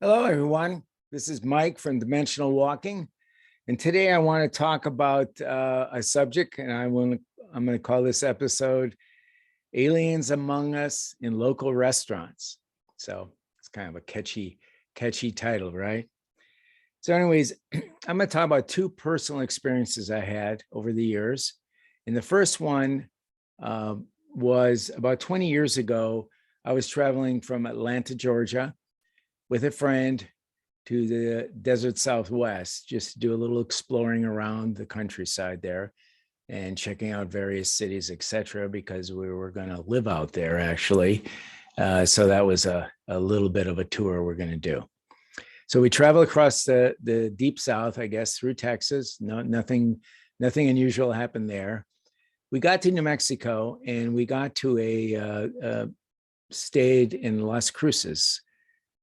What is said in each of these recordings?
Hello, everyone. This is Mike from Dimensional Walking, and today I want to talk about a subject, and I'm going to call this episode "Aliens Among Us in Local Restaurants." So it's kind of a catchy title, right? So, anyways, I'm going to talk about two personal experiences I had over the years, and the first one uh, was about 20 years ago. I was traveling from Atlanta, Georgia, with a friend to the desert Southwest, just to do a little exploring around the countryside there and checking out various cities, etc., because we were going to live out there actually. So that was a little bit of a tour we're going to do. So we traveled across the deep South, I guess, through Texas. Nothing unusual happened there. We got to New Mexico and we got to stayed in Las Cruces.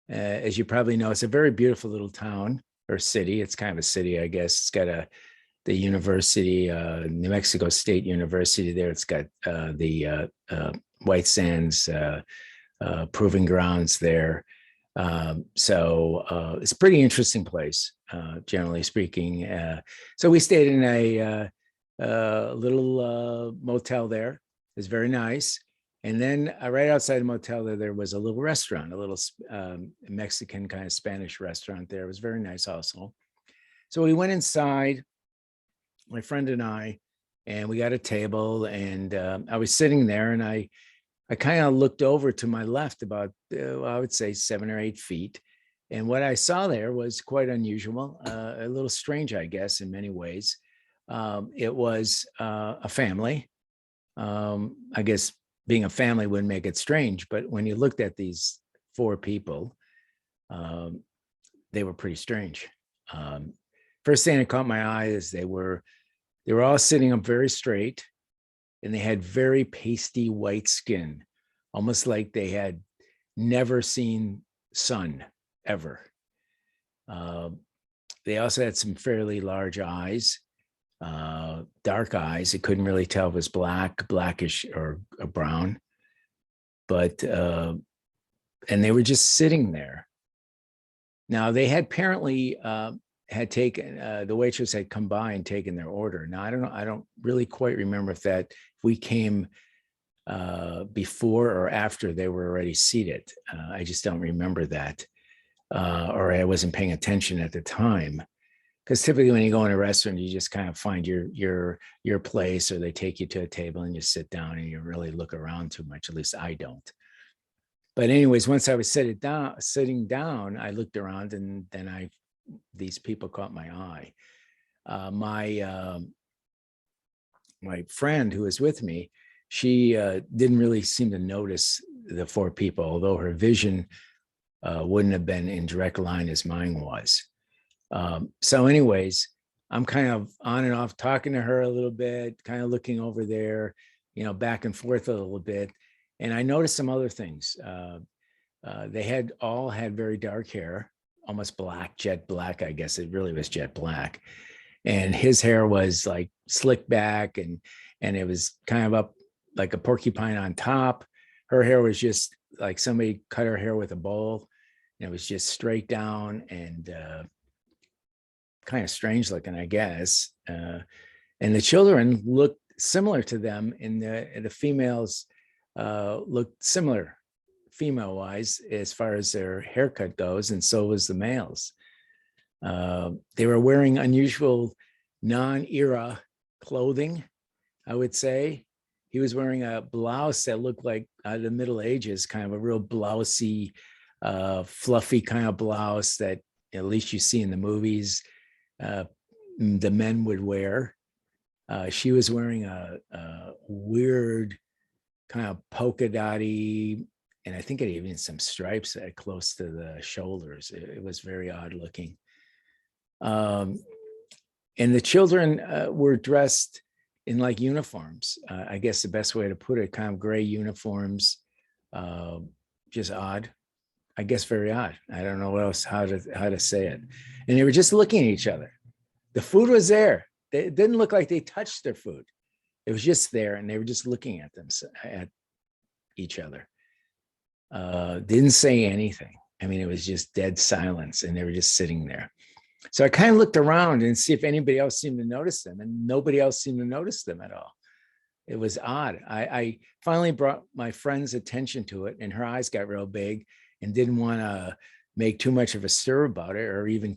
As you probably know, it's a very beautiful little town or city. It's kind of a city, I guess. It's got the university, New Mexico State University there. It's got the White Sands proving grounds there. So it's a pretty interesting place, generally speaking. So we stayed in a little motel there. It was very nice. And then right outside the motel there was a little restaurant, a little Mexican kind of Spanish restaurant there. It was very nice also. So we went inside, my friend and we got a table, and I was sitting there, and I kind of looked over to my left about, I would say 7 or 8 feet. And what I saw there was quite unusual, a little strange, I guess, in many ways. It was a family. I guess being a family wouldn't make it strange, but when you looked at these 4 people, they were pretty strange. First thing that caught my eye is they were all sitting up very straight, and they had very pasty white skin, almost like they had never seen sun ever. They also had some fairly large eyes, dark eyes. You couldn't really tell if it was blackish or brown, but and they were just sitting there. Now they had apparently had taken, the waitress had come by and taken their order. Now I don't know, I don't really quite remember if we came before or after they were already seated. I just don't remember that, or I wasn't paying attention at the time. Because typically when you go in a restaurant, you just kind of find your place, or they take you to a table and you sit down and you really look around too much. At least I don't. But anyways, once I was sitting down, I looked around, and then these people caught my eye. My friend who was with me, she didn't really seem to notice the 4 people, although her vision wouldn't have been in direct line as mine was. So anyways, I'm kind of on and off talking to her a little bit, kind of looking over there, back and forth a little bit. And I noticed some other things. They all had very dark hair, almost black, jet black. I guess it really was jet black. And his hair was like slicked back, and it was kind of up like a porcupine on top. Her hair was just like somebody cut her hair with a bowl. And it was just straight down and kind of strange looking, I guess. And the children looked similar to them, and the females looked similar female-wise as far as their haircut goes, and so was the males. They were wearing unusual non-era clothing, I would say. He was wearing a blouse that looked like the Middle Ages, kind of a real blousy, fluffy kind of blouse that at least you see in the movies. The men would wear. She was wearing a weird kind of polka dotty, and I think it even some stripes close to the shoulders. It was very odd looking. And the children were dressed in like uniforms. I guess the best way to put it, kind of gray uniforms, just odd. I guess very odd. I don't know what else, how to say it. And they were just looking at each other. The food was there. It didn't look like they touched their food. It was just there, and they were just looking at each other. Didn't say anything. I mean, it was just dead silence, and they were just sitting there. So I kind of looked around and see if anybody else seemed to notice them, and nobody else seemed to notice them at all. It was odd. I finally brought my friend's attention to it, and her eyes got real big and didn't want to make too much of a stir about it, or even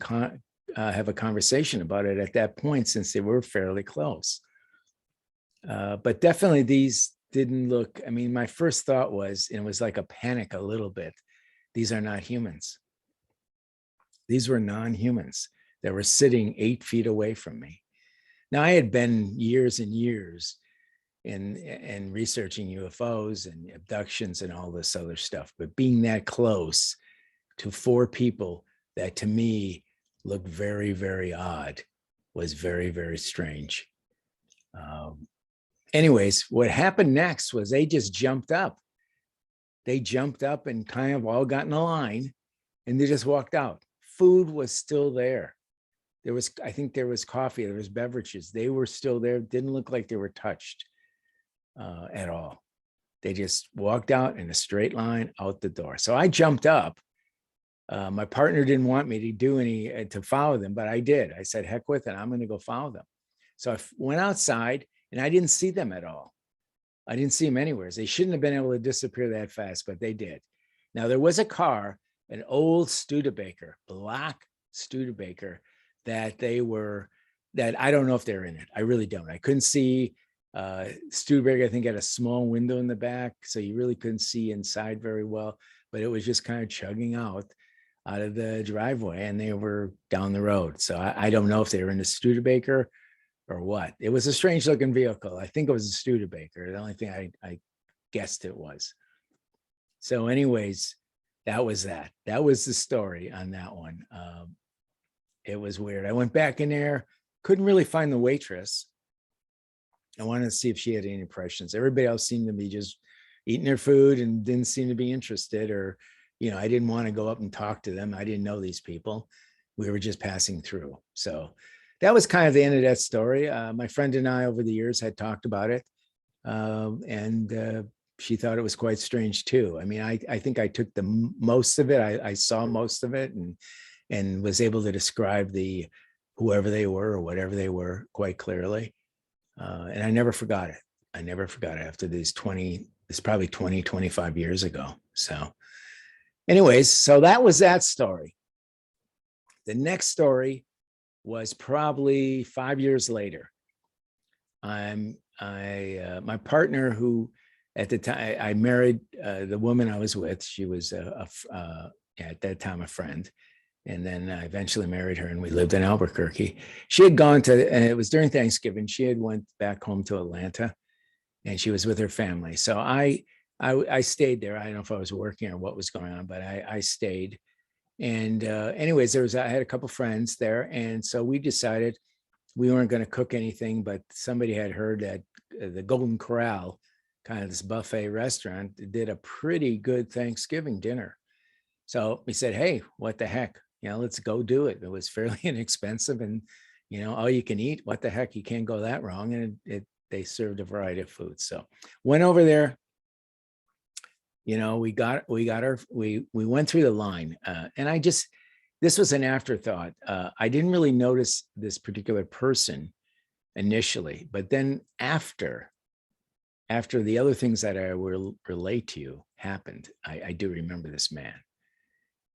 have a conversation about it at that point, since they were fairly close. But definitely these didn't look, I mean, my first thought was, and it was like a panic a little bit, these are not humans. These were non-humans that were sitting 8 feet away from me. Now, I had been years and years in researching UFOs and abductions and all this other stuff, but being that close to 4 people that to me looked very, very odd was very, very strange. Anyways, what happened next was they just jumped up. They jumped up and kind of all got in a line, and they just walked out. Food was still there. There was, I think there was coffee, there was beverages. They were still there. Didn't look like they were touched at all. They just walked out in a straight line out the door. So I jumped up. My partner didn't want me to do to follow them, but I did. I said, heck with it, I'm going to go follow them. So I went outside, and I didn't see them at all. I didn't see them anywhere. They shouldn't have been able to disappear that fast, but they did. Now, there was a car, an old Studebaker, black Studebaker, that I don't know if they're in it. I really don't. I couldn't see. Studebaker, I think, had a small window in the back, so you really couldn't see inside very well, but it was just kind of chugging out of the driveway, and they were down the road. So I don't know if they were in the Studebaker or what. It was a strange looking vehicle. I think it was a Studebaker. The only thing I guessed it was. So anyways, that was that. That was the story on that one. It was weird. I went back in there, couldn't really find the waitress. I wanted to see if she had any impressions. Everybody else seemed to be just eating their food and didn't seem to be interested, or, I didn't want to go up and talk to them. I didn't know these people. We were just passing through. So that was kind of the end of that story. My friend and I over the years had talked about it. And she thought it was quite strange too. I mean, I think I took the most of it. I saw most of it and was able to describe whoever they were or whatever they were quite clearly. And I never forgot it. I never forgot it after it's probably 20, 25 years ago. So anyways, so that was that story. The next story was probably 5 years later. My partner, who at the time I married the woman I was with, she was at that time a friend. And then I eventually married her, and we lived in Albuquerque. She had gone and it was during Thanksgiving. She had went back home to Atlanta, and she was with her family. So I stayed there. I don't know if I was working or what was going on, but I stayed. And anyways, I had a couple friends there, and so we decided we weren't going to cook anything, but somebody had heard that the Golden Corral, kind of this buffet restaurant, did a pretty good Thanksgiving dinner. So we said, hey, what the heck? Let's go do it. It was fairly inexpensive, and all you can eat. What the heck? You can't go that wrong. And they served a variety of foods. So went over there. We went through the line, and this was an afterthought. I didn't really notice this particular person initially, but then after the other things that I will relate to you happened, I do remember this man.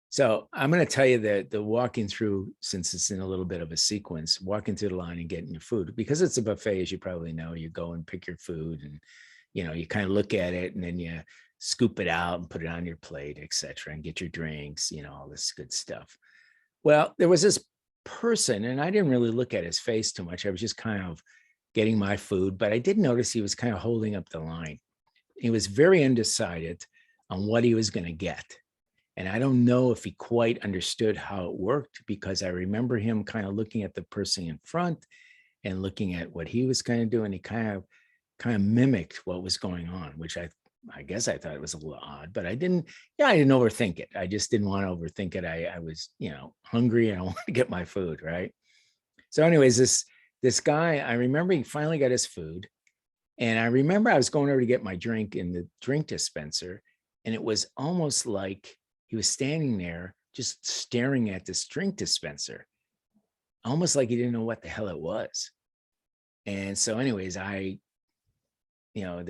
So I'm going to tell you that the walking through, since it's in a little bit of a sequence, walking through the line and getting your food, because it's a buffet, as you probably know, you go and pick your food, and, you kind of look at it, and then you scoop it out and put it on your plate, etc., and get your drinks, all this good stuff. Well, there was this person, and I didn't really look at his face too much. I was just kind of getting my food, but I did notice he was kind of holding up the line. He was very undecided on what he was going to get. And I don't know if he quite understood how it worked, because I remember him kind of looking at the person in front and looking at what he was kind of doing. He kind of mimicked what was going on, which I guess I thought it was a little odd, but I didn't overthink it. I just didn't want to overthink it. I was, hungry, and I wanted to get my food, right? So anyways, this guy, I remember he finally got his food, and I remember I was going over to get my drink in the drink dispenser, and it was almost like he was standing there just staring at this drink dispenser, almost like he didn't know what the hell it was. And so anyways, there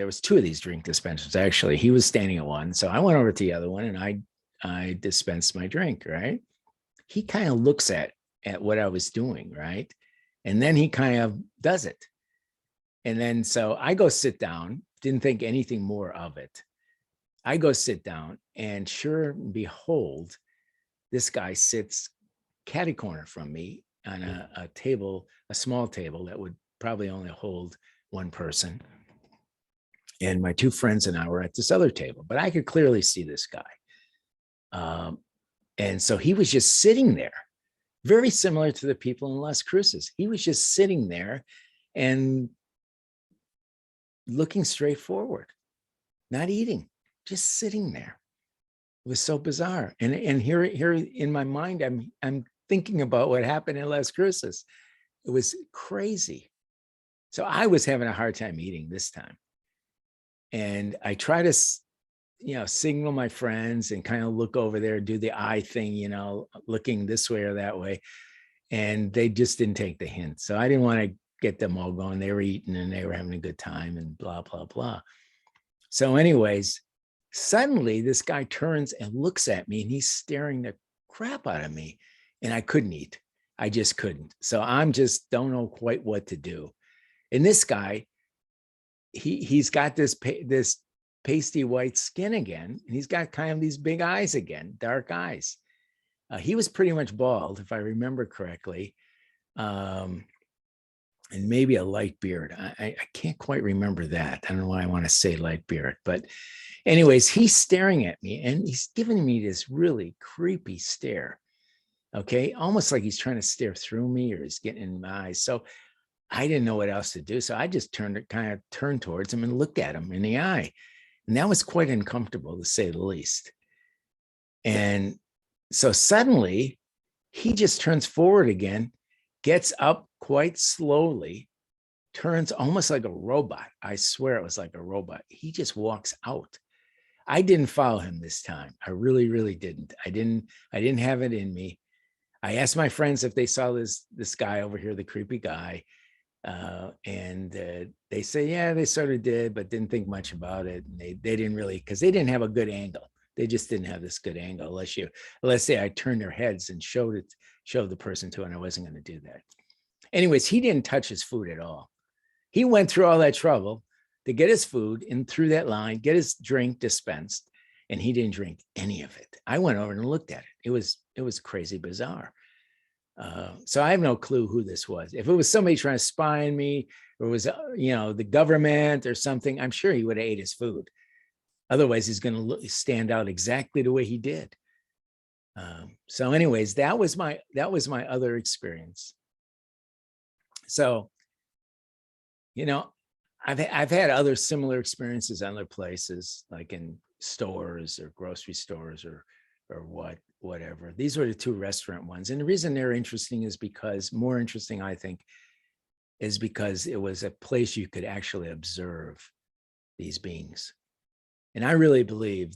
was two of these drink dispensers, actually. He was standing at one. So I went over to the other one and I dispensed my drink, right? He kind of looks at what I was doing, right? And then he kind of does it. And then so I go sit down, didn't think anything more of it. I go sit down, and sure and behold, this guy sits catty corner from me on a table, a small table that would probably only hold one person. And my two friends and I were at this other table, but I could clearly see this guy. And so he was just sitting there, very similar to the people in Las Cruces. He was just sitting there and looking straight forward, not eating, just sitting there. It was so bizarre. And here in my mind, I'm thinking about what happened in Las Cruces. It was crazy. So I was having a hard time eating this time. And I try to, signal my friends and kind of look over there, do the eye thing, looking this way or that way. And they just didn't take the hint. So I didn't want to get them all going. They were eating and they were having a good time and blah, blah, blah. So anyways, suddenly this guy turns and looks at me and he's staring the crap out of me. And I couldn't eat. I just couldn't. So I'm just don't know quite what to do. And this guy, he's got this pasty white skin again, and he's got kind of these big eyes again, dark eyes. He was pretty much bald, if I remember correctly, and maybe a light beard. I can't quite remember that. I don't know why I want to say light beard, but anyways, he's staring at me, and he's giving me this really creepy stare. Okay, almost like he's trying to stare through me, or he's getting in my eyes. So I didn't know what else to do. So I just turned towards him and looked at him in the eye. And that was quite uncomfortable, to say the least. And so suddenly he just turns forward again, gets up quite slowly, turns almost like a robot. I swear it was like a robot. He just walks out. I didn't follow him this time. I really, really didn't. I didn't have it in me. I asked my friends if they saw this guy over here, the creepy guy. And they say, yeah, they sort of did, but didn't think much about it. And they didn't really, because they didn't have a good angle. They just didn't have this good angle unless say I turned their heads and showed the person to, and I wasn't going to do that. Anyways, he didn't touch his food at all. He went through all that trouble to get his food and through that line, get his drink dispensed, and he didn't drink any of it. I went over and looked at it. It was crazy bizarre. So I have no clue who this was. If it was somebody trying to spy on me, or it was, the government or something, I'm sure he would have ate his food. Otherwise, he's going to stand out exactly the way he did. So anyways, that was my other experience. So, I've had other similar experiences in other places, like in stores or grocery stores or whatever. These were the two restaurant ones. And the reason they're interesting is more interesting, I think, is because it was a place you could actually observe these beings. And I really believe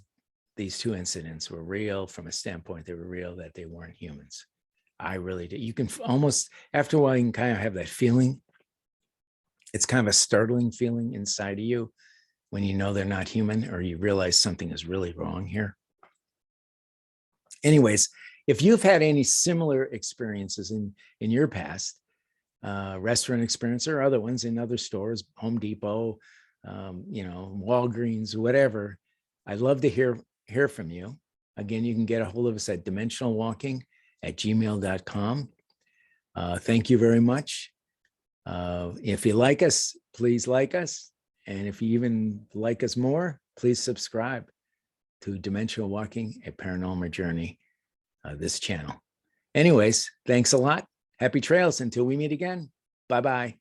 these two incidents were real from a standpoint, they were real, that they weren't humans. I really do. You can almost, after a while, you can kind of have that feeling. It's kind of a startling feeling inside of you when you know they're not human, or you realize something is really wrong here. Anyways, if you've had any similar experiences in your past, restaurant experience or other ones in other stores, Home Depot, Walgreens, whatever, I'd love to hear from you. Again, you can get a hold of us at dimensionalwalking@gmail.com. Thank you very much. If you like us, please like us. And if you even like us more, please subscribe to Dimensional Walking, a Paranormal Journey, this channel. Anyways, thanks a lot. Happy trails until we meet again. Bye-bye.